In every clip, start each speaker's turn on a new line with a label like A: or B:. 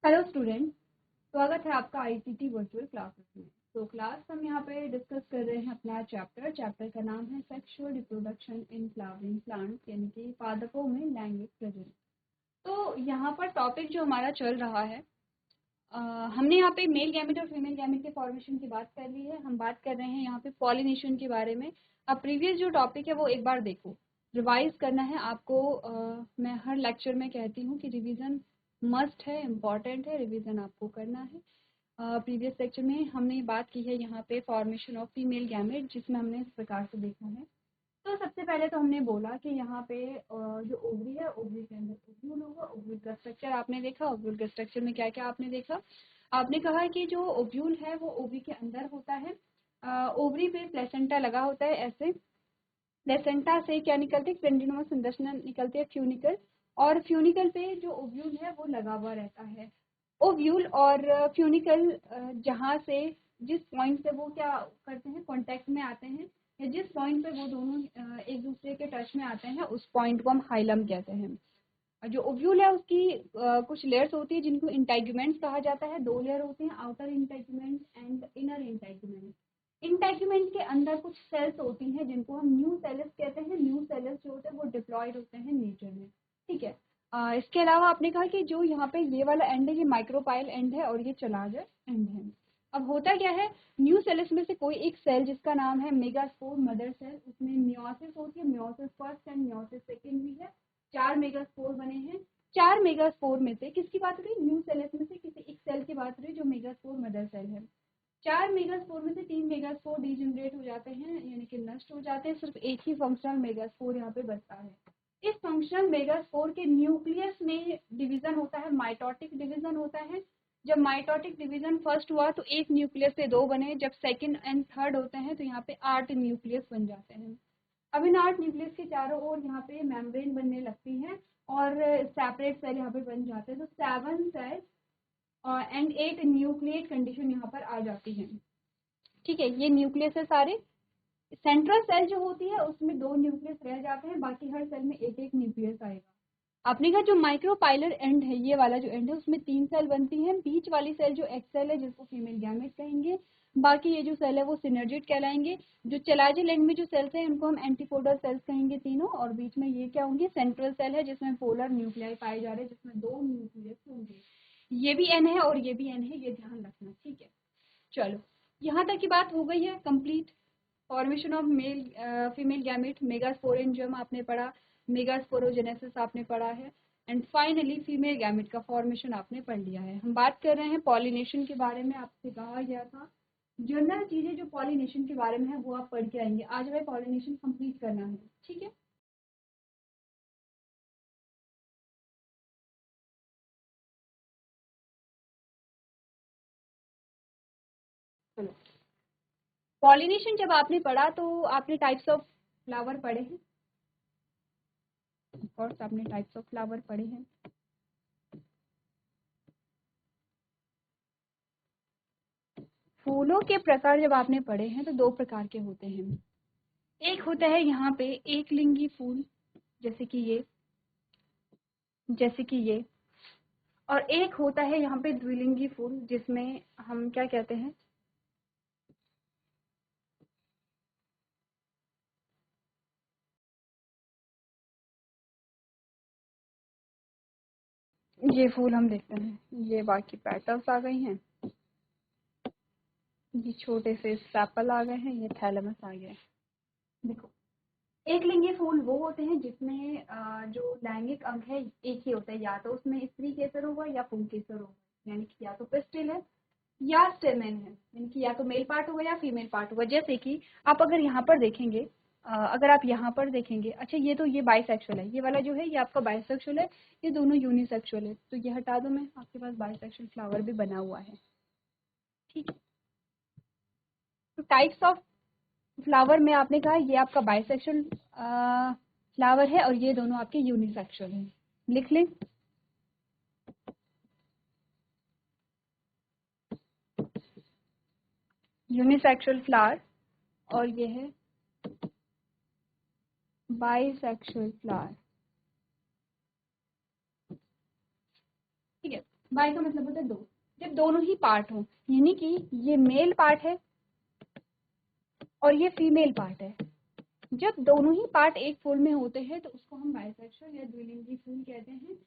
A: Hello student, स्वागत है आपका आईसीटी वर्चुअल क्लासेस में। तो क्लास हम यहाँ पे डिस्कस कर रहे हैं अपना चैप्टर का नाम है sexual reproduction in flowering plants, यानी कि पादपों में लैंगिक प्रजनन। तो यहाँ पर टॉपिक जो हमारा चल रहा है, हमने यहाँ पे मेल गैमेट और फीमेल गैमेट के फॉर्मेशन की बात कर ली है। हम बात कर रहे हैं यहाँ पे पॉलिनेशन के बारे में। अब प्रीवियस जो टॉपिक है वो एक बार देखो, रिवाइज करना है आपको। मैं हर लेक्चर में कहती हूँ कि रिवीजन मस्ट है, इम्पॉर्टेंट है, रिवीजन आपको करना है। प्रीवियस लेक्चर में हमने बात की है यहाँ पे फॉर्मेशन ऑफ फीमेल गैमेट, जिसमें हमने इस प्रकार से देखा है। तो सबसे पहले तो हमने बोला कि यहाँ पे जो ओवरी है, ओवरी के अंदर ओव्यूल होगा। ओव्यूल का स्ट्रक्चर आपने देखा। ओव्यूल के स्ट्रक्चर में क्या क्या आपने देखा? आपने कहा कि जो ओव्यूल है वो ओवरी के अंदर होता है। ओवरी पे प्लेसेंटा लगा होता है। ऐसे प्लेसेंटा से क्या निकलती है? पेंडिनोमा संरचना निकलती है, फ्यूनिकल। और फ्यूनिकल पे जो ओव्यूल है वो लगा हुआ रहता है। ओव्यूल और फ्यूनिकल जहाँ से, जिस पॉइंट से वो क्या करते हैं, कांटेक्ट में आते हैं, या जिस पॉइंट पे वो दोनों एक दूसरे के टच में आते हैं, उस पॉइंट को हम हाइलम कहते हैं। जो ओव्यूल है उसकी कुछ लेयर्स होती है जिनको इंटेगुमेंट्स कहा जाता है। दो लेयर होते हैं, outer integument and inner integument. Integument के अंदर कुछ सेल्स होती हैं जिनको हम न्यू सेल्स कहते हैं। न्यू सेल्स जो होते हैं वो डिप्लॉयड होते हैं नेचर में। ठीक है। इसके अलावा आपने कहा कि जो यहाँ पे ये वाला एंड है ये माइक्रोपाइल एंड है और ये चलाजर एंड है। अब होता क्या है, न्यू सेल्स में से कोई एक सेल जिसका नाम है मेगास्पोर मदर सेल, उसमें मियोसिस होती है। Meiosis first and meiosis second भी है। 4 मेगास्पोर बने हैं। 4 मेगास्पोर में से किसकी बात हो रही है? न्यू सेल्स में से किसी एक सेल की बात हो रही है जो मेगास्पोर मदर सेल है। 4 मेगास्पोर में से 3 मेगास्पोर डीजनरेट हो जाते हैं, यानी कि नष्ट हो जाते हैं। सिर्फ एक ही फंक्शनल मेगास्पोर यहाँ पे बचता है। इस फंक्शनल मेगास्पोर के न्यूक्लियस में डिवीजन होता है, माइटोटिक डिवीजन होता है। जब माइटोटिक डिवीजन फर्स्ट हुआ तो एक न्यूक्लियस से 2 बने। जब सेकंड एंड थर्ड होते हैं तो यहाँ पे 8 न्यूक्लियस बन जाते हैं। अब इन 8 न्यूक्लियस के चारों ओर यहाँ पे मेम्ब्रेन बनने लगती है और सेपरेट सेल यहाँ पे बन जाते हैं। तो 7 सेल एंड 8 न्यूक्लिएट कंडीशन यहाँ पर आ जाती है। ठीक है, ये न्यूक्लियस है सारे। सेंट्रल सेल जो होती है उसमें 2 न्यूक्लियस रह जाते हैं, बाकी हर सेल में एक एक न्यूक्लियस आएगा। आपने कहा जो माइक्रोपाइलर एंड है, ये वाला जो एंड है, उसमें 3 सेल बनती हैं। बीच वाली सेल जो एक्स सेल है जिसको फीमेल गैमेट कहेंगे। बाकी ये जो सेल है वो सिनर्जिड कहलाएंगे। जो चलाजिल एंड में जो सेल्स हैं उनको हम एंटीपोडल सेल्स कहेंगे तीनों। और बीच में ये क्या होंगे? सेंट्रल सेल है जिसमें पोलर न्यूक्लियाई पाए जा रहे हैं, जिसमें 2 न्यूक्लियस होंगे। ये भी एन है और ये भी एन है, ये ध्यान रखना। ठीक है, चलो यहाँ तक की बात हो गई है complete. Formation of male female gamete, megasporangium आपने पढ़ा, मेगास्पोरोजेनेसिस आपने पढ़ा है, एंड फाइनली फीमेल गैमेट का फॉर्मेशन आपने पढ़ लिया है। हम बात कर रहे हैं पॉलिनेशन के बारे में। आपसे कहा गया था जनरल चीजें जो पॉलिनेशन के बारे में है वो आप पढ़ के आएंगे। आज हमें पॉलिनेशन कंप्लीट करना है। ठीक है, चलो। पॉलिनेशन जब आपने पढ़ा तो आपने टाइप्स ऑफ फ्लावर पढ़े हैं। ऑफ कोर्स आपने टाइप्स ऑफ फ्लावर पढ़े हैं। फूलों के प्रकार जब आपने पढ़े हैं तो 2 प्रकार के होते हैं। एक होता है यहाँ पे एक लिंगी फूल, जैसे कि ये, और एक होता है यहाँ पे द्विलिंगी फूल, जिसमें हम क्या कहते हैं, ये फूल हम देखते हैं। ये बाकी पेटल्स आ गई हैं, ये छोटे से सेपल आ गए हैं, ये थैलेमस आ गया है। देखो, एक लिंगी फूल वो होते हैं जिसमें जो लैंगिक अंग है एक ही होता है, या तो उसमें स्त्री केसर होगा या पुंकेसर होगा, यानी कि या तो पिस्टिल है या स्टेमेन है, यानी कि या तो मेल पार्ट होगा या फीमेल पार्ट होगा। जैसे कि आप अगर यहाँ पर देखेंगे, अगर आप यहाँ पर देखेंगे, अच्छा ये तो ये बाइसेक्सुअल है, ये वाला जो है ये आपका बाइसेक्सुअल है, ये दोनों यूनिसेक्सुअल है, तो ये हटा दो मैं, आपके पास बाइसेक्सुअल फ्लावर भी बना हुआ है। ठीक है, तो टाइप्स ऑफ फ्लावर में आपने कहा ये आपका बाइसेक्सुअल फ्लावर है और ये दोनों आपके यूनिसेक्सुअल हैं। लिख लें, यूनिसेक्सुअल फ्लावर, और ये है बाइसेक्सुअल फ्लावर। ठीक है, बाय का मतलब होता है दो, जब दोनों ही पार्ट हो, यानी कि ये मेल पार्ट है और ये फीमेल पार्ट है, जब दोनों ही पार्ट एक फूल में होते हैं तो उसको हम बाइसेक्सुअल या द्विलिंगी फूल कहते हैं।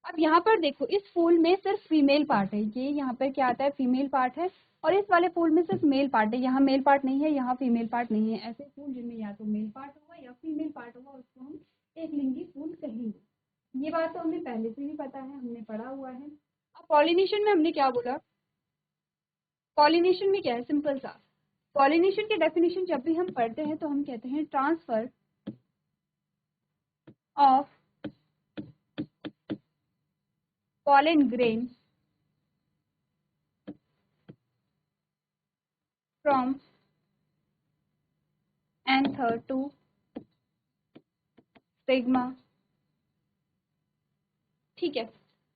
A: अब यहाँ पर देखो, इस फूल में सिर्फ फीमेल पार्ट है, ये यहाँ पर क्या आता है, फीमेल पार्ट है, और इस वाले फूल में सिर्फ मेल पार्ट है, यहाँ मेल पार्ट नहीं है, यहाँ फीमेल पार्ट नहीं है। ऐसे फूल जिनमें या तो मेल पार्ट होगा या फीमेल पार्ट होगा उसको हम एक लिंगी फूल कहेंगे। ये बात तो हमें पहले से भी पता है, हमने पढ़ा हुआ है। अब पॉलिनेशन में हमने क्या बोला, पॉलिनेशन में क्या है, सिंपल सा, पॉलिनेशन की डेफिनेशन जब भी हम पढ़ते हैं तो हम कहते हैं transfer of pollen grain from anther to stigma। ठीक है,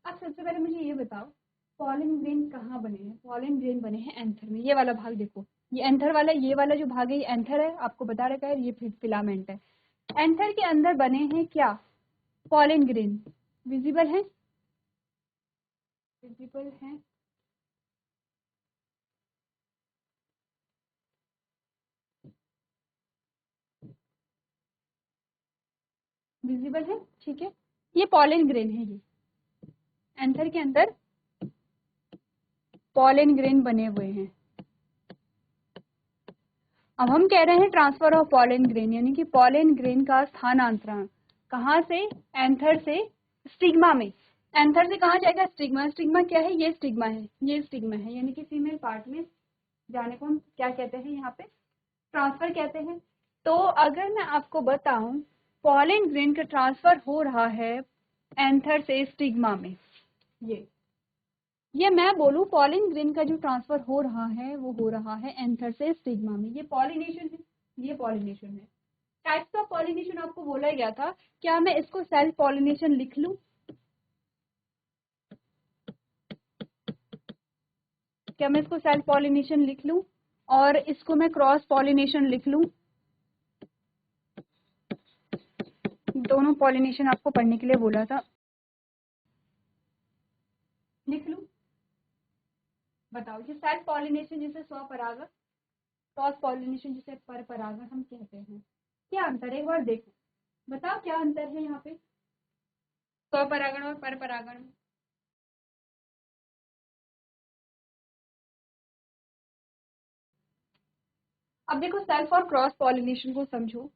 A: अब सबसे पहले मुझे ये बताओ, पॉलन ग्रेन कहाँ बने हैं, पॉलन ग्रेन बने हैं एंथर में। ये वाला भाग देखो, ये एंथर वाला, ये वाला जो भाग है ये एंथर है, आपको बता रखा है, ये फिलामेंट है। एंथर के अंदर बने हैं क्या, पॉलन ग्रेन। विजिबल है, विजिबल है, विजिबल है, ठीक है, ये पॉलन ग्रेन है, ये एंथर के अंदर पॉलन ग्रेन बने हुए हैं। अब हम कह रहे हैं ट्रांसफर ऑफ पॉलन ग्रेन, यानी कि पॉलन ग्रेन का स्थानांतरण कहाँ से, एंथर से स्टिग्मा में। एंथर से कहाँ जाएगा, स्टिग्मा। स्टिग्मा क्या है, ये स्टिग्मा है, ये स्टिग्मा है, यानी कि फीमेल पार्ट में जाने को हम क्या कहते हैं, यहाँ पे ट्रांसफर कहते हैं। तो अगर मैं आपको बताऊं पॉलन ग्रेन का ट्रांसफर हो रहा है एंथर से स्टिग्मा में, ये मैं बोलूं पॉलन ग्रेन का जो ट्रांसफर हो रहा है वो हो रहा है एंथर से स्टिग्मा में, ये पॉलिनेशन है, ये पॉलिनेशन है। टाइप्स ऑफ पॉलिनेशन आपको बोला गया था, क्या मैं इसको सेल्फ पॉलिनेशन लिख लूं, क्या मैं इसको सेल्फ पॉलिनेशन लिख लूं और इसको मैं क्रॉस पॉलिनेशन लिख लूं। दोनों पॉलिनेशन आपको पढ़ने के लिए बोला था, लिख लूं, बताओ। ये सेल्फ पॉलिनेशन जिसे स्वपरागण, क्रॉस पॉलिनेशन जिसे परपरागण हम कहते हैं, क्या अंतर है, एक बार देखो, बताओ क्या अंतर है यहाँ पे स्वपरागण और परपरागण में। अब देखो सेल्फ और क्रॉस पॉलिनेशन को समझो।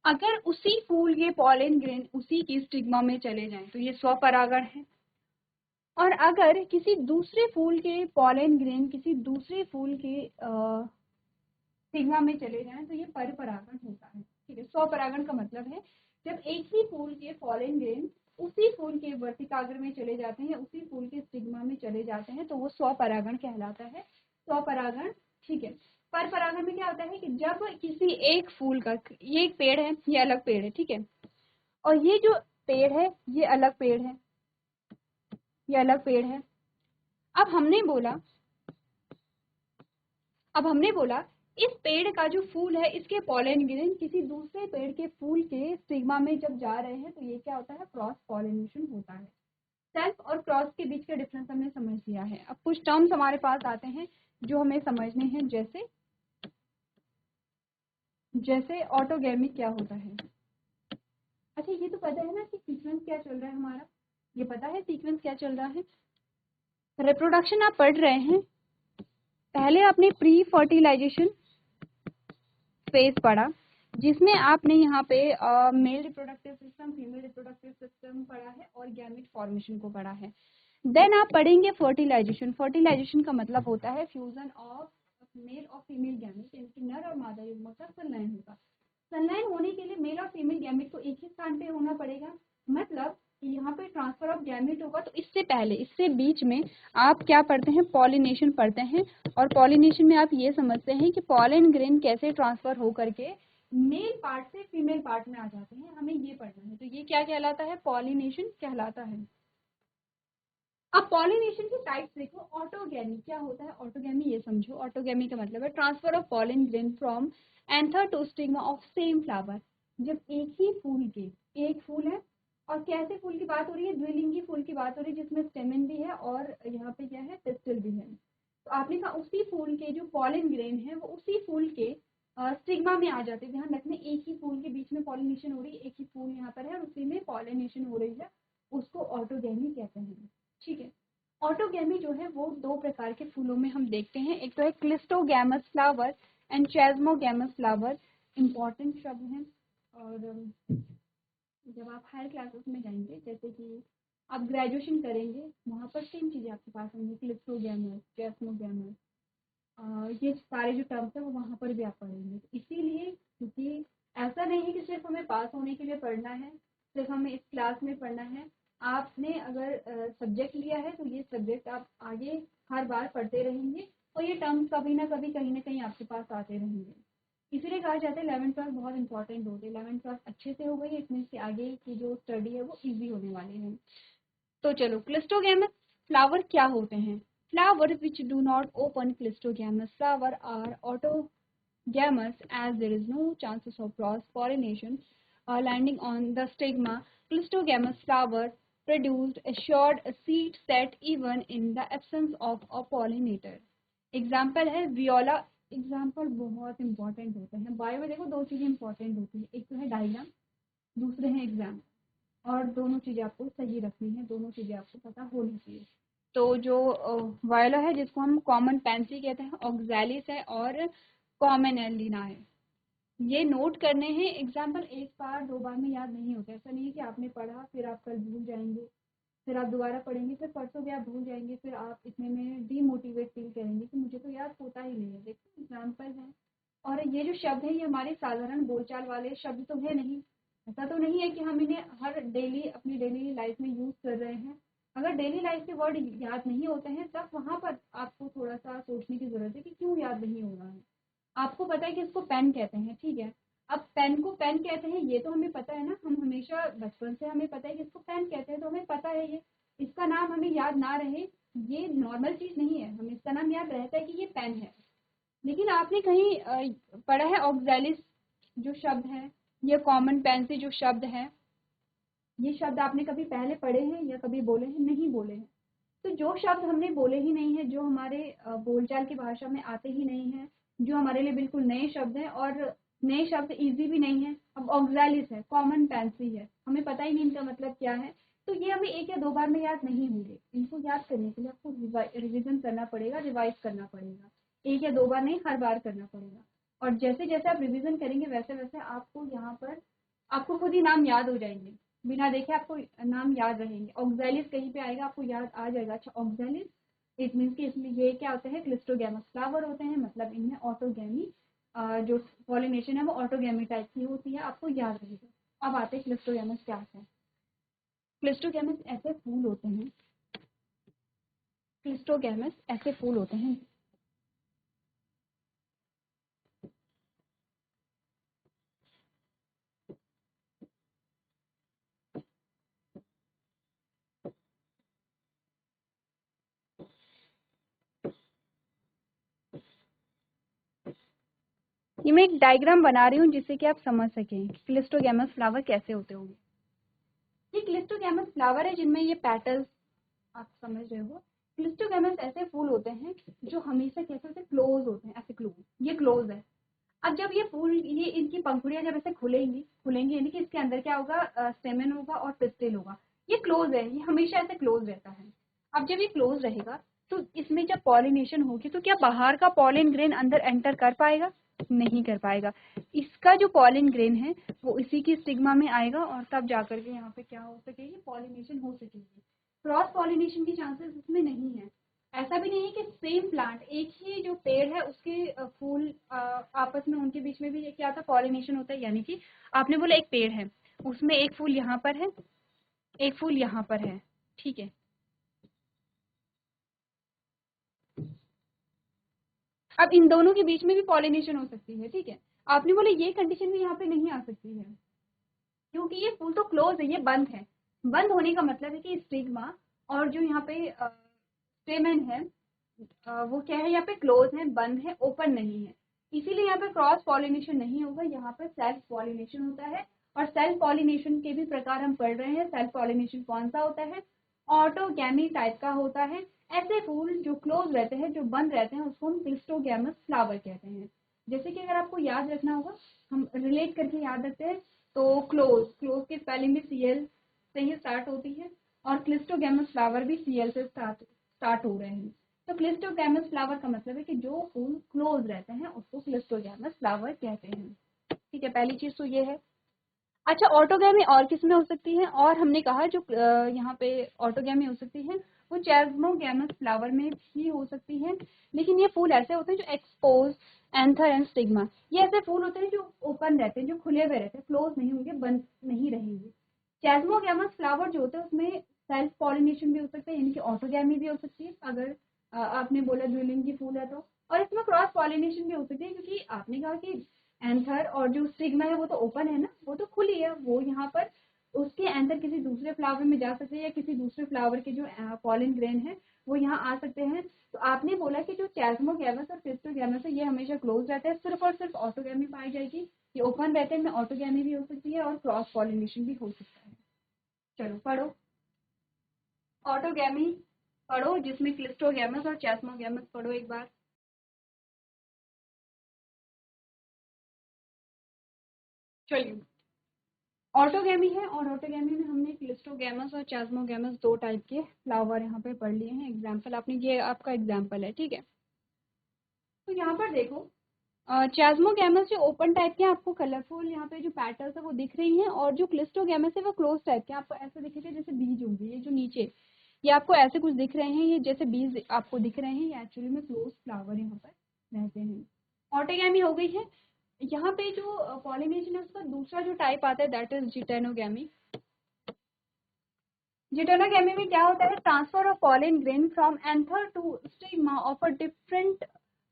A: अगर उसी फूल के पॉलन ग्रेन उसी की स्टिग्मा में चले जाएं तो ये स्वपरागण है, और अगर किसी दूसरे फूल के पॉलन ग्रेन किसी दूसरे फूल के स्टिग्मा में चले जाएं तो ये परपरागण होता है। ठीक है, स्वपरागण का मतलब है जब एक ही फूल के पॉलन ग्रेन उसी फूल के वर्तिकाग्र में चले जाते हैं, उसी फूल के स्टिग्मा में चले जाते हैं, तो वो स्वपरागण कहलाता है, स्वपरागण। ठीक है, परपरागण में क्या होता है कि जब किसी एक फूल का, ये एक पेड़ है, ये अलग पेड़ है, ठीक है, और ये जो पेड़ है ये अलग पेड़ है, ये अलग पेड़ है। अब हमने बोला, इस पेड़ का जो फूल है इसके पॉलन ग्रेन किसी दूसरे पेड़ के फूल के स्टिग्मा में जब जा रहे हैं तो ये क्या होता है, क्रॉस पॉलिनेशन होता है। सेल्फ और क्रॉस के बीच का डिफरेंस हमने समझ लिया है। अब कुछ टर्म्स हमारे पास आते हैं जो हमें समझने हैं, जैसे ऑटोगैमी क्या होता है। अच्छा, ये तो पता है ना कि सीक्वेंस क्या चल रहा है हमारा, ये पता है सीक्वेंस क्या चल रहा है। रिप्रोडक्शन आप पढ़ रहे हैं, पहले आपने प्री फर्टिलाइजेशन फेज पढ़ा जिसमें आपने यहाँ पे male reproductive system, female reproductive system पढ़ा है और गैमेट फॉर्मेशन को पढ़ा है। देन आप पढ़ेंगे फर्टिलाइजेशन। फर्टिलाइजेशन का मतलब होता है फ्यूजन ऑफ मेल और फीमेल गैमेट, यानी कि नर और मादा युग्मक का संलयन होगा। संलयन होने के लिए मेल और फीमेल गैमेट को एक ही स्थान पे होना पड़ेगा, मतलब यहाँ पे ट्रांसफर ऑफ गैमेट होगा तो इससे पहले, इससे बीच में आप क्या पढ़ते हैं, पॉलिनेशन पढ़ते हैं। और पॉलिनेशन में आप ये समझते हैं कि पॉलन ग्रेन कैसे ट्रांसफर हो करके मेल पार्ट से फीमेल पार्ट में आ जाते हैं, हमें ये पढ़ना है। तो ये क्या कहलाता है, पॉलिनेशन कहलाता है। अब पॉलिनेशन की टाइप्स देखो। ऑटोगैमी क्या होता है, ऑटोगैमी ये समझो, ऑटोगैमी का मतलब है transfer of pollen grain from anther to stigma of same flower. जब एक ही फूल के, एक फूल है और कैसे फूल की बात हो रही है, द्विलिंगी फूल की बात हो रही है जिसमें स्टेमन भी है और यहाँ पे क्या है, पिस्टिल भी है। तो आपने कहा उसी फूल के जो पॉलन ग्रेन है वो उसी फूल के स्टिग्मा में आ जाते हैं। ध्यान रखना, एक ही फूल के बीच में पॉलिनेशन हो रही है, एक ही फूल यहाँ पर है और उसी में पॉलिनेशन हो रही है, उसको ऑटोगैमी कहते हैं। ठीक है। ऑटोगैमी जो है वो दो प्रकार के फूलों में हम देखते हैं, एक तो है cleistogamous flower and chasmogamous flower. Important शब्द हैं। और जब आप हायर क्लासेस में जाएंगे, जैसे कि आप ग्रेजुएशन करेंगे, वहाँ पर सेम चीज़ें आपके पास होंगी, क्लिस्टोगैमस, चेस्मोगैमस, ये सारे जो टर्म्स है वो वहाँ पर भी आप पढ़ेंगे। इसीलिए क्योंकि ऐसा नहीं है कि सिर्फ हमें पास होने के लिए पढ़ना है, सिर्फ हमें इस क्लास में पढ़ना है। आपने अगर सब्जेक्ट लिया है तो ये सब्जेक्ट आप आगे हर बार पढ़ते रहेंगे और ये टर्म्स कभी ना कभी कहीं ना कहीं आपके पास आते रहेंगे। इसीलिए कहा जाता है 11th-12 बहुत इंपॉर्टेंट होते हैं। 11th-12 अच्छे से हो गई, इसमें से आगे की जो स्टडी है वो ईजी होने वाली है। तो चलो, क्लिस्टोगैमस फ्लावर क्या होते हैं। Flowers which do not open clistogamous flower are autogamous as there is no chances of cross-pollination landing on the stigma. Clistogamous flower produced assured seed set even in the absence of a pollinator. Example है Viola. Example बहुत important होते हैं। Bio में देखो दो चीजें important होती है, एक तो है डायग्राम, दूसरे हैं एग्जाम। और दोनों चीजें आपको सही रखनी है, दोनों चीजें आपको पता होनी चाहिए। तो जो वायला है जिसको हम कॉमन पेंसी कहते हैं, ऑक्सैलिस है और कॉमन एलिना है, ये नोट करने हैं। एग्जाम्पल एक बार दो बार में याद नहीं होता। ऐसा नहीं है कि आपने पढ़ा फिर आप कल भूल जाएंगे, फिर आप दोबारा पढ़ेंगे, फिर परसों भी आप भूल जाएंगे, फिर आप इतने में डीमोटिवेट फील करेंगे कि मुझे तो याद होता ही नहीं है। देखो एग्जाम्पल है। और ये जो शब्द है ये हमारे साधारण बोलचाल वाले शब्द तो है नहीं। ऐसा तो नहीं है कि हम इन्हें हर डेली अपनी डेली लाइफ में यूज कर रहे हैं। अगर डेली लाइफ के वर्ड याद नहीं होते हैं तब वहाँ पर आपको थोड़ा सा सोचने की जरूरत है कि क्यों याद नहीं हो रहा है। आपको पता है कि इसको पेन कहते हैं, ठीक है। अब पेन को पेन कहते हैं ये तो हमें पता है ना, हम हमेशा बचपन से हमें पता है कि इसको पेन कहते हैं, तो हमें पता है ये। इसका नाम हमें याद ना रहे ये नॉर्मल चीज नहीं है, हमें इसका नाम याद रहता है कि ये पेन है। लेकिन आपने कहीं पढ़ा है ऑक्सैलिस जो शब्द है, ये कॉमन पेंसी जो शब्द है, ये शब्द आपने कभी पहले पढ़े हैं या कभी बोले हैं? नहीं बोले हैं। तो जो शब्द हमने बोले ही नहीं है, जो हमारे बोलचाल की भाषा में आते ही नहीं है, जो हमारे लिए बिल्कुल नए शब्द हैं और नए शब्द इजी भी नहीं है। अब ऑक्सैलिस है, कॉमन पेंसी है, हमें पता ही नहीं इनका मतलब क्या है। तो ये हमें एक या दो बार में याद नहीं होंगे। इनको याद करने के लिए आपको रिविजन करना पड़ेगा, रिवाइज करना पड़ेगा। एक या दो बार नहीं, हर बार करना पड़ेगा। और जैसे जैसे आप रिविजन करेंगे वैसे वैसे आपको यहाँ पर आपको खुद ही नाम याद हो जाएंगे, बिना देखे आपको नाम याद रहेंगे। ऑक्सैलिस कहीं पे आएगा आपको याद आ जाएगा, अच्छा ऑक्सैलिस, इट मीन्स कि इसमें ये क्या होते हैं, क्लिस्टोगैमस फ्लावर होते हैं, मतलब इनमें ऑटोगैमी जो पॉलिनेशन है वो ऑटोगैमी टाइप की होती है, आपको याद रहेगा। अब आते हैं क्लिस्टोगैमस क्या है। क्लिस्टोगैमस ऐसे फूल होते हैं, क्लिस्टोगैमस ऐसे फूल होते हैं ये मैं एक डायग्राम बना रही हूँ जिससे कि आप समझ सकें क्लिस्टोगैमस फ्लावर कैसे होते होंगे। ये क्लिस्टोगैमस फ्लावर है जिनमें ये पेटल्स आप समझ रहे हो। क्लिस्टोगैमस ऐसे फूल होते हैं जो हमेशा कैसे से क्लोज होते हैं, ऐसे क्लोज, ये क्लोज है। अब जब ये फूल, ये इनकी पंखुड़ियां जब ऐसे खुलेंगी खुलेंगी यानी कि इसके अंदर क्या होगा, स्टेमन होगा और पिस्टिल होगा। ये क्लोज है, ये हमेशा ऐसे क्लोज रहता है। अब जब ये क्लोज रहेगा तो इसमें जब पॉलिनेशन होगी तो क्या बाहर का पॉलिन ग्रेन अंदर एंटर कर पाएगा? नहीं कर पाएगा। इसका जो पॉलिन ग्रेन है वो इसी की स्टिग्मा में आएगा और तब जाकर के यहाँ पे क्या हो सकेगी, पॉलिनेशन हो सकेगी। क्रॉस पॉलिनेशन की चांसेस इसमें नहीं है। ऐसा भी नहीं है कि सेम प्लांट, एक ही जो पेड़ है उसके फूल आपस में उनके बीच में भी क्या होता है, पॉलिनेशन होता है। यानी कि आपने बोला एक पेड़ है, उसमें एक फूल यहाँ पर है एक फूल यहाँ पर है, ठीक है। अब इन दोनों के बीच में भी पॉलिनेशन हो सकती है, ठीक है। आपने बोला ये कंडीशन भी यहाँ पे नहीं आ सकती है, क्योंकि ये फूल तो क्लोज है, ये बंद है। बंद होने का मतलब है कि स्टिग्मा और जो यहाँ पे स्टेमन है वो क्या है, यहाँ पे क्लोज है, बंद है, ओपन नहीं है। इसीलिए यहाँ पे क्रॉस पॉलिनेशन नहीं होगा, यहाँ पे सेल्फ पॉलिनेशन होता है। और सेल्फ पॉलिनेशन के भी प्रकार हम पढ़ रहे हैं। सेल्फ पॉलिनेशन कौन सा होता है, ऑटोगैमी टाइप का होता है। ऐसे फूल जो क्लोज रहते हैं, जो बंद रहते हैं, उसको हम क्लिस्टोगैमस फ्लावर कहते हैं। जैसे कि अगर आपको याद रखना होगा, हम रिलेट करके याद रखते हैं, तो क्लोज क्लोज के स्पेलिंग भी सीएल से ही स्टार्ट होती है, और क्लिस्टोगैमस फ्लावर भी सीएल से स्टार्ट हो रहे हैं। तो क्लिस्टोगैमस फ्लावर का मतलब है कि जो फूल क्लोज रहते हैं उसको क्लिस्टोगैमस फ्लावर कहते हैं, ठीक है। पहली चीज तो ये है। अच्छा, ऑटोगैमी और किस में हो सकती है, और हमने कहा जो यहाँ पे ऑटोगैमी हो सकती है वो चैस्मोगैमस फ्लावर में भी हो सकती है। लेकिन ये फूल ऐसे होते हैं जो एक्सपोज, एंथर एंड स्टिग्मा, ये ऐसे फूल होते हैं जो ओपन रहते हैं, जो खुले हुए रहते हैं, क्लोज नहीं होंगे, बंद नहीं रहेंगे। चैस्मोगैमस फ्लावर जो होते हैं उसमें सेल्फ पॉलिनेशन भी हो सकता है, यानी कि ऑटोगैमी भी हो सकती है, अगर आपने बोला द्विलिंग की फूल है तो। और इसमें क्रॉस पॉलिनेशन भी हो सकती है, क्योंकि आपने कहा कि एंथर और जो स्टिग्मा है वो तो ओपन है ना, वो तो खुली है, वो यहाँ पर उसके एंथर किसी दूसरे फ्लावर में जा सकते हैं, या किसी दूसरे फ्लावर के जो पॉलिन ग्रेन है वो यहाँ आ सकते हैं। तो आपने बोला कि जो चैस्मोगैमस और क्लिस्टोगैमस है ये हमेशा क्लोज रहता है, सिर्फ और सिर्फ ऑटोगैमी पाई जाएगी। ये ओपन रहते हैं, में ऑटोगैमी भी हो सकती है और क्रॉस पॉलिनेशन भी हो सकता है। चलो पढ़ो ऑटोगैमी, पढ़ो जिसमें क्लिस्टोगैमस और चैस्मोगैमस पढ़ो एक बार। चलिए, ऑटोगैमी है, और ऑटोगैमी में हमने क्लिस्टोगैमस और चैस्मोगैमस दो टाइप के फ्लावर यहाँ पे पढ़ लिए हैं। एग्जाम्पल आपने, ये आपका एग्जाम्पल है, ठीक है। तो यहाँ पर देखो, चैस्मोगैमस जो ओपन टाइप के आपको कलरफुल यहाँ पे जो पैटर्न्स है वो दिख रही हैं, और जो क्लिस्टोगैमस है वो क्लोज टाइप के आपको ऐसे दिखेंगे जैसे बीज होंगे। ये जो नीचे ये आपको ऐसे कुछ दिख रहे हैं, ये जैसे बीज आपको दिख रहे हैं, ये एक्चुअली में क्लोज फ्लावर यहाँ पर रहते हैं। ऑटोगैमी हो गई है। यहाँ पे जो पॉलिनेशन है उसका दूसरा जो टाइप आता है दैट इज जिटेनोगैमी। जिटेनोगैमी में क्या होता है, transfer of pollen grain from anther to stigma of a different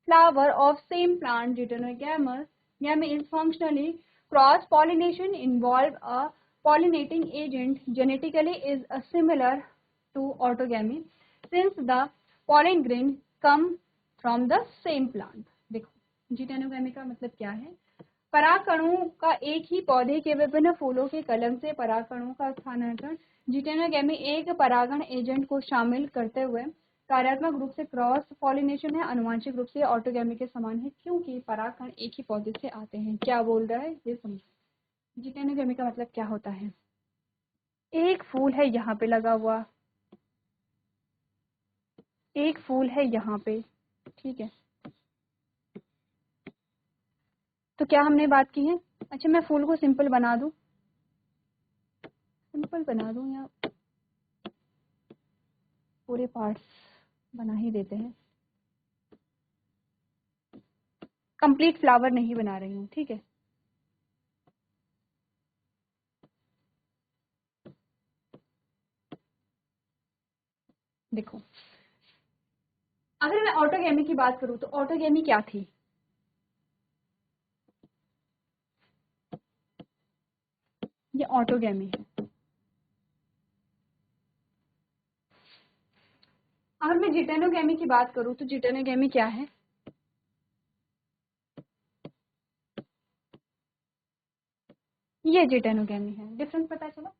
A: flower of same plant. Gitanogamous gamy is functionally cross pollination involve a pollinating agent genetically is similar to autogamy since the pollen grain come from the same plant. देखो जिटेनोगैमी का मतलब क्या है, परागकणों का एक ही पौधे के विभिन्न फूलों के कलम से परागकणों का स्थानांतरण जिटेनोगैमी एक परागण एजेंट को शामिल करते हुए कार्यात्मक रूप से क्रॉस पॉलिनेशन है, आनुवांशिक रूप से ऑटोगैमी के समान है, क्योंकि परागकण एक ही पौधे से आते हैं। क्या बोल रहा है ये समझो। जिटेनोगैमी का मतलब क्या होता है, एक फूल है यहाँ पे लगा हुआ, एक फूल है यहाँ पे, ठीक है। तो क्या हमने बात की है, अच्छा मैं फूल को सिंपल बना दूं, सिंपल बना दूं या पूरे पार्ट्स बना ही देते हैं, कंप्लीट फ्लावर नहीं बना रही हूँ, ठीक है। देखो अगर मैं ऑटोगैमी की बात करूं तो ऑटोगैमी क्या थी, ये ऑटोगैमी है। अगर मैं जिटेनोगैमी की बात करूं तो जिटेनोगैमी क्या है, ये जिटेनोगैमी है। डिफरेंस पता चला,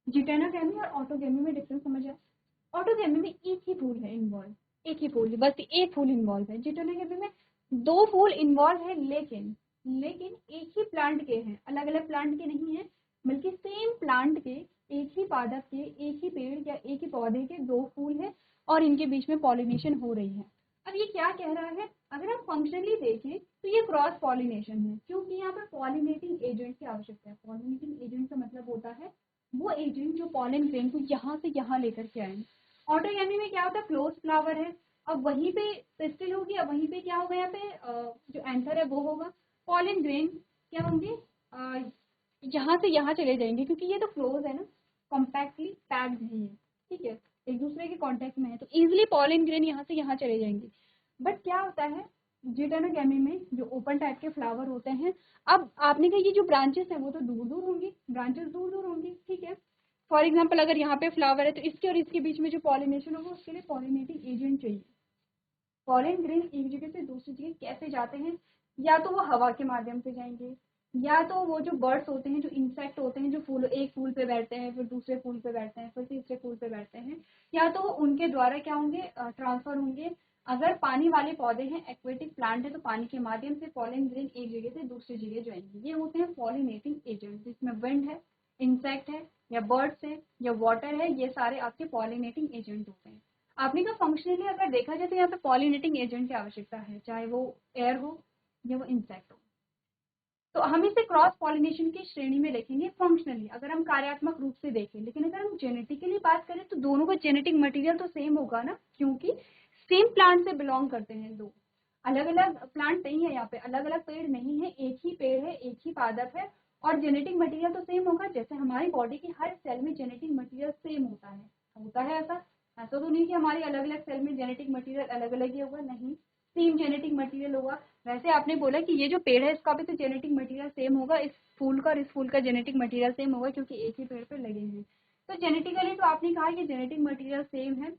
A: जिटेनोगैमी और ऑटोगैमी में डिफरेंस समझ आया। ऑटोगैमी में एक ही फूल है इन्वॉल्व, एक ही फूल, बस एक फूल इन्वॉल्व है। जिटेनोगैमी में दो फूल इन्वॉल्व है, लेकिन लेकिन एक ही प्लांट के हैं, अलग अलग प्लांट के नहीं है, बल्कि सेम प्लांट के, एक ही पादप के, एक ही पेड़ या एक ही पौधे के दो फूल है, और इनके बीच में पॉलिनेशन हो रही है। अब ये क्या कह रहा है, अगर आप फंक्शनली देखें तो ये क्रॉस पॉलिनेशन है, क्योंकि यहाँ पर पॉलिनेटिंग एजेंट की आवश्यकता है। पॉलिनेटिंग एजेंट का मतलब होता है वो एजेंट जो पॉलन ग्रेन को यहाँ से यहाँ लेकर के आए। ऑटोगैमी में क्या होता है, क्लोज फ्लावर है, अब वहीं पे पिस्टिल होगी, अब वहीं पे क्या होगा, यहाँ पे जो एंथर है वो होगा। पॉलन ग्रेन क्या होंगे, यहाँ से यहाँ चले जाएंगे, क्योंकि ये तो क्लोज है ना, कॉम्पैक्टली पैक्ड है ये, ठीक है, एक दूसरे के कांटेक्ट में है, तो इजीली पॉलन ग्रेन यहाँ से यहाँ चले जाएंगे। बट क्या होता है जिटेनोगेमी में, जो ओपन टाइप के फ्लावर होते हैं, अब आपने कहा ये जो ब्रांचेस है वो तो दूर दूर होंगी, ब्रांचेस दूर दूर होंगी, ठीक है। फॉर एग्जाम्पल अगर यहाँ पे फ्लावर है तो इसके और इसके बीच में जो पॉलिनेशन होगा उसके लिए पॉलिनेटिंग एजेंट चाहिए। पॉलन ग्रेन एक जगह से दूसरी जगह कैसे जाते हैं, या तो वो हवा के माध्यम से जाएंगे, या तो वो जो बर्ड्स होते हैं, जो इंसेक्ट होते हैं, जो फूल, एक फूल पे बैठते हैं, फिर दूसरे फूल पे बैठते हैं, फिर तीसरे फूल पे बैठते हैं, या तो उनके द्वारा क्या होंगे, ट्रांसफर होंगे। अगर पानी वाले पौधे हैं, एक्वेटिक प्लांट है, तो पानी के माध्यम से पॉलन ग्रेन एक जगह से दूसरी जगह जाएंगे। ये होते हैं पॉलिनेटिंग एजेंट, जिसमें विंड है, इंसेक्ट है, या बर्ड्स है, या वाटर है, ये सारे आपके पॉलिनेटिंग एजेंट होते हैं। आपने का फंक्शनली अगर देखा जाए तो यहाँ पे पॉलिनेटिंग एजेंट की आवश्यकता है, चाहे वो एयर हो या वो इंसेक्ट हो। तो हम इसे क्रॉस पॉलिनेशन की श्रेणी में देखेंगे फंक्शनली, अगर हम कार्यात्मक रूप से देखें। लेकिन अगर हम जेनेटिकली बात करें तो दोनों का जेनेटिक मटेरियल तो सेम होगा ना, क्योंकि सेम प्लांट से बिलोंग करते हैं दो। अलग अलग प्लांट नहीं है यहाँ पे, अलग अलग पेड़ नहीं है, एक ही पेड़ है, एक ही पादप है, और जेनेटिक मटेरियल तो सेम होगा। जैसे हमारी बॉडी की हर सेल में जेनेटिक मटेरियल सेम होता है ऐसा, ऐसा तो नहीं कि हमारी अलग अलग सेल में जेनेटिक मटेरियल अलग अलग ही होगा, नहीं, सेम जेनेटिक मटेरियल होगा। वैसे आपने बोला कि ये जो पेड़ है इसका भी तो जेनेटिक मटेरियल सेम होगा, इस फूल का और इस फूल का जेनेटिक मटेरियल सेम होगा, क्योंकि एक ही पेड़ पे लगे हैं। तो जेनेटिकली तो आपने कहा कि जेनेटिक मटेरियल सेम है,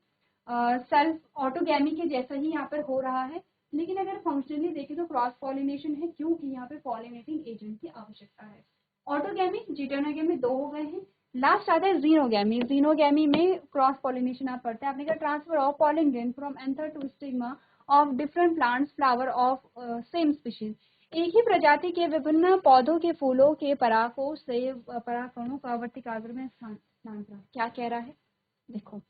A: सेल्फ ऑटोगैमी के जैसा ही यहाँ पर हो रहा है। लेकिन अगर फंक्शनली देखें तो क्रॉस पॉलिनेशन है, क्योंकि यहाँ पे पॉलिनेटिंग एजेंट की आवश्यकता है। ऑटोगैमी, जिटेनोगैमी दो हो गए हैं। लास्ट आता है जीनोगैमी। जीनोगैमी में क्रॉस पॉलिनेशन आप पढ़ते हैं, आपने कहा transfer of pollen grain from anther to stigma of different plants flower of same species. एक ही प्रजाति के विभिन्न पौधों के फूलों के परागकोश से परागकणों का वर्तिकाग्र में स्थानांतरण। क्या कह रहा है देखो,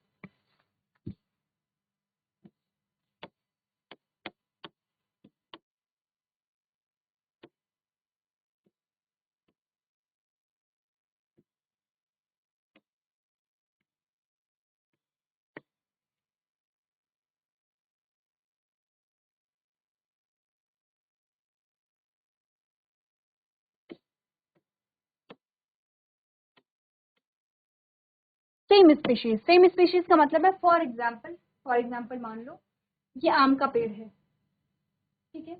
A: सेम स्पीशीज का मतलब है, फॉर एग्जाम्पल मान लो ये आम का पेड़ है, ठीक है,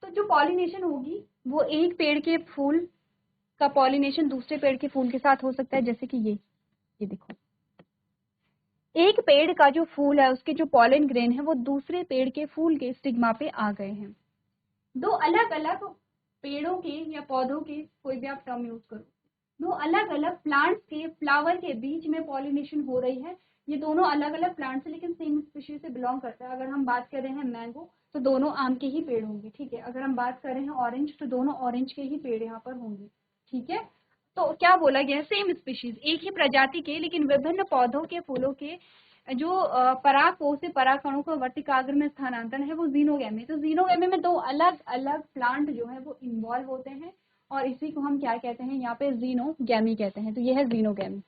A: तो जो पॉलिनेशन होगी वो एक पेड़ के फूल का पॉलिनेशन दूसरे पेड़ के फूल के साथ हो सकता है। जैसे कि ये देखो, एक पेड़ का जो फूल है उसके जो पॉलन ग्रेन है वो दूसरे पेड़ के फूल के स्टिग्मा पे आ गए हैं। दो अलग अलग पेड़ों के या पौधों के, कोई भी आप टर्म यूज करो, दो अलग अलग प्लांट्स के फ्लावर के बीच में पॉलिनेशन हो रही है। ये दोनों अलग अलग प्लांट्स है लेकिन सेम स्पीशीज से बिलोंग करता है। अगर हम बात कर रहे हैं मैंगो तो दोनों आम के ही पेड़ होंगे, ठीक है। अगर हम बात कर रहे हैं ऑरेंज तो दोनों ऑरेंज के ही पेड़ यहाँ पर होंगे, ठीक है। तो क्या बोला गया है, सेम स्पीशीज, एक ही प्रजाति के लेकिन विभिन्न पौधों के फूलों के जो परागकोश से परागकणों का वर्तिकाग्र में स्थानांतरण है वो जीनोगैमी। तो जीनोगैमी में दो अलग अलग प्लांट जो है वो इन्वॉल्व होते हैं, और इसी को हम क्या कहते हैं, यहाँ पे जीनोगैमी कहते हैं। तो ये है जीनोगैमी।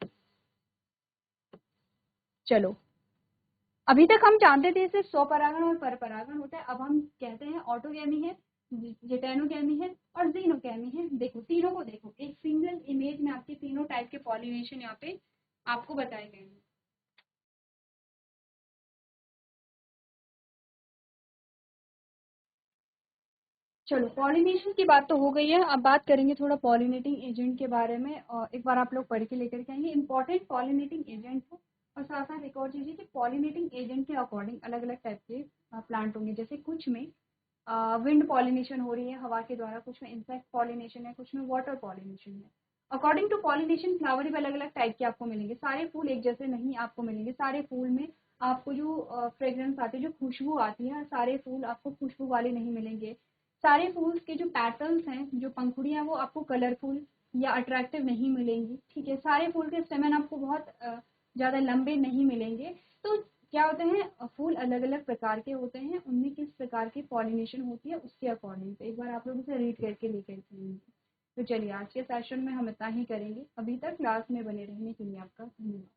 A: चलो, अभी तक हम जानते थे सिर्फ स्वपरागण और परपरागण होता है, अब हम कहते हैं ऑटोगैमी है, जिटेनोगैमी है और जीनोगैमी है। देखो तीनों को देखो, एक सिंगल इमेज में आपके तीनों टाइप के पॉलिनेशन यहाँ पे आपको बताए गए हैं। चलो, पॉलिनेशन की बात तो हो गई है, अब बात करेंगे थोड़ा पॉलिनेटिंग एजेंट के बारे में। और एक बार आप लोग पढ़ के लेकर के आएंगे, इंपॉर्टेंट पॉलिनेटिंग एजेंट है। और साथ साथ एक और चीज़ है कि पॉलिनेटिंग एजेंट के अकॉर्डिंग अलग अलग टाइप के प्लांट होंगे। जैसे कुछ में विंड पॉलिनेशन हो रही है हवा के द्वारा, कुछ में इंसेक्ट पॉलिनेशन है, कुछ में वाटर पॉलिनेशन है। अकॉर्डिंग टू पॉलिनेशन फ्लावर भी अलग अलग टाइप के आपको मिलेंगे, सारे फूल एक जैसे नहीं आपको मिलेंगे। सारे फूल में आपको जो फ्रेग्रेंस आती है, जो खुशबू आती है, सारे फूल आपको खुशबू वाले नहीं मिलेंगे। सारे फूल्स के जो पैटल्स हैं, जो पंखुड़ियाँ हैं, वो आपको कलरफुल या अट्रैक्टिव नहीं मिलेंगी, ठीक है। सारे फूल के स्टेमन आपको बहुत ज़्यादा लंबे नहीं मिलेंगे। तो क्या होते हैं, फूल अलग अलग प्रकार के होते हैं, उनमें किस प्रकार की पॉलिनेशन होती है उसके अकॉर्डिंग। तो एक बार आप लोग इसे रीड करके लेकर चलेंगे। तो चलिए, आज के सेशन में हम इतना ही करेंगे। अभी तक क्लास में बने रहने के लिए आपका धन्यवाद।